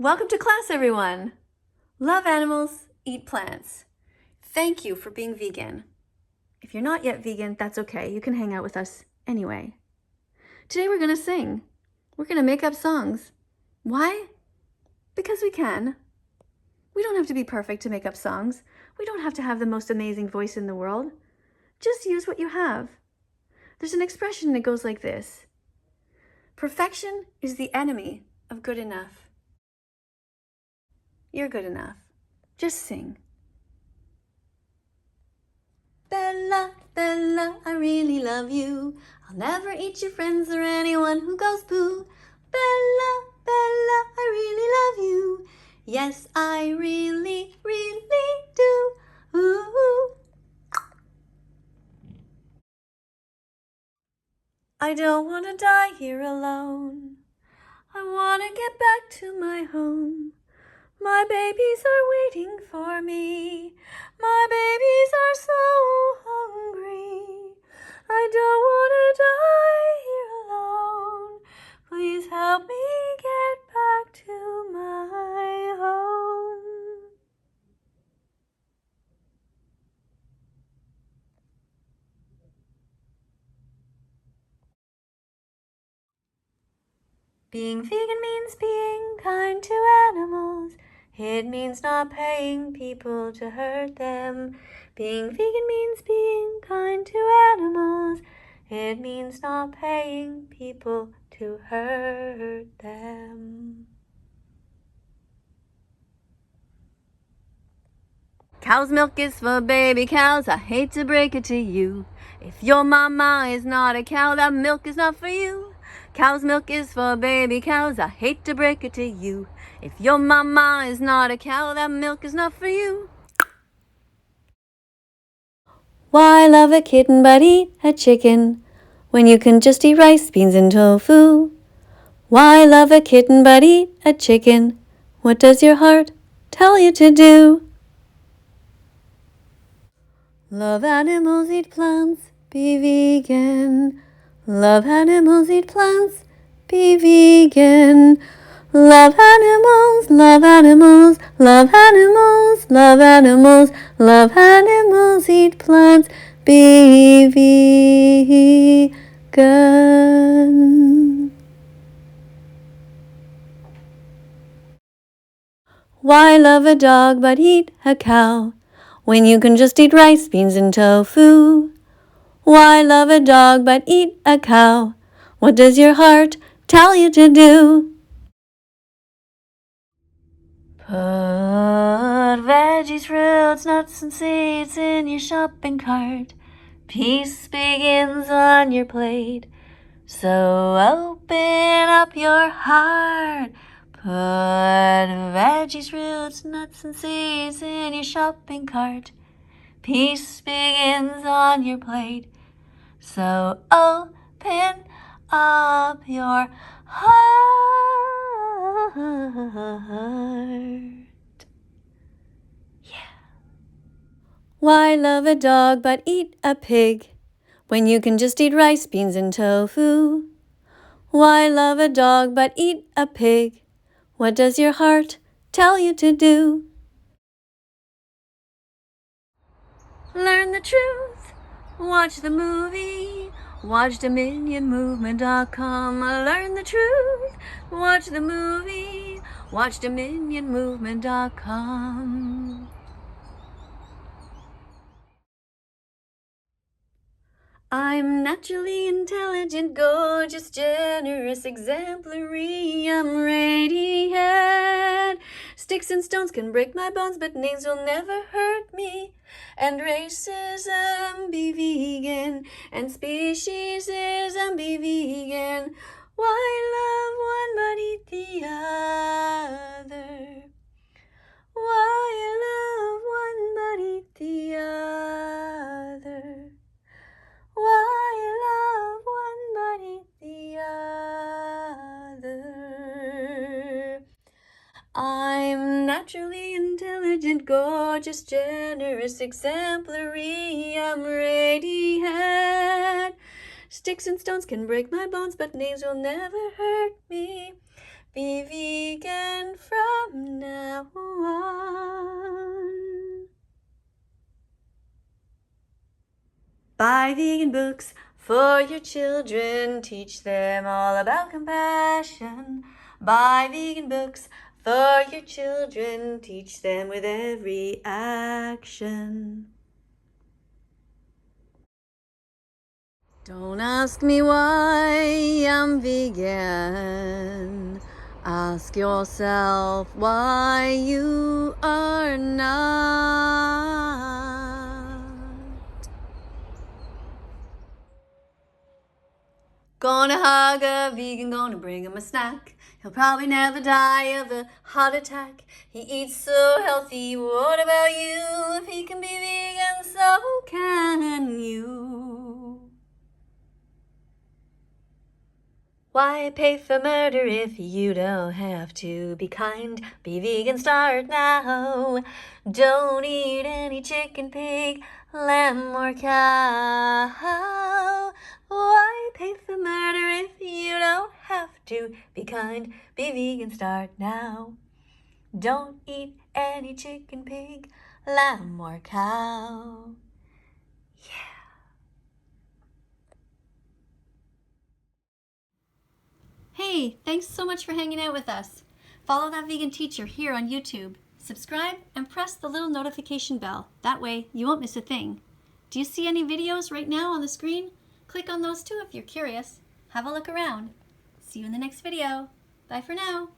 Welcome to class, everyone. Love animals, eat plants. Thank you for being vegan. If you're not yet vegan, that's okay. You can hang out with us anyway. Today we're going to sing. We're going to make up songs. Why? Because we can. We don't have to be perfect to make up songs. We don't have to have the most amazing voice in the world. Just use what you have. There's an expression that goes like this. Perfection is the enemy of good enough. You're good enough. Just sing. Bella, Bella, I really love you. I'll never eat your friends or anyone who goes poo. Bella, Bella, I really love you. Yes, I really, really do. Ooh. I don't want to die here alone. I want to get back to my home. My babies are waiting for me. My babies are so hungry. I don't want to die here alone. Please help me get back to my home. Being vegan means being kind to animals. It means not paying people to hurt them. Being vegan means being kind to animals. It means not paying people to hurt them. Cow's milk is for baby cows. I hate to break it to you. If your mama is not a cow, that milk is not for you. Cow's milk is for baby cows. I hate to break it to you. If your mama is not a cow, that milk is not for you. Why love a kitten but eat a chicken when you can just eat rice, beans, and tofu? Why love a kitten but eat a chicken? What does your heart tell you to do? Love animals, eat plants, be vegan. Love animals, eat plants, be vegan. Love animals, love animals, love animals, love animals, love animals, eat plants, be vegan. Why love a dog but eat a cow when you can just eat rice, beans, and tofu? Why love a dog but eat a cow? What does your heart tell you to do? Put veggies, fruits, nuts, and seeds in your shopping cart. Peace begins on your plate, so open up your heart. Put veggies, fruits, nuts, and seeds in your shopping cart. Peace begins on your plate, so open up your heart. Yeah. Why love a dog but eat a pig when you can just eat rice, beans, and tofu? Why love a dog but eat a pig? What does your heart tell you to do? Learn the truth. Watch the movie. Watch DominionMovement.com. Learn the truth. Watch the movie. Watch DominionMovement.com. I'm naturally intelligent, gorgeous, generous, exemplary. I'm radiant. Sticks and stones can break my bones, but names will never hurt me. And racism, be vegan. And speciesism, be vegan. Why love one but eat the other? Why love one but eat the other? Why love one but eat the other? I'm naturally intelligent, gorgeous, generous, exemplary. I'm radiant. Sticks and stones can break my bones, but names will never hurt me. Be vegan from Buy vegan books for your children. Teach them all about compassion. Buy vegan books for your children. Teach them with every action. Don't ask me why I'm vegan. Ask yourself why you are not. Gonna hug a vegan, gonna bring him a snack. He'll probably never die of a heart attack. He eats so healthy, what about you? If he can be vegan, so can you. Why pay for murder if you don't have to? Be kind, be vegan, start now. Don't eat any chicken, pig, lamb, or cow. Why pay for murder if you don't have to? Be kind, be vegan, start now. Don't eat any chicken, pig, lamb, or cow. Yeah. Hey, thanks so much for hanging out with us. Follow That Vegan Teacher here on YouTube. Subscribe and press the little notification bell. That way you won't miss a thing. Do you see any videos right now on the screen? Click on those too if you're curious. Have a look around. See you in the next video. Bye for now.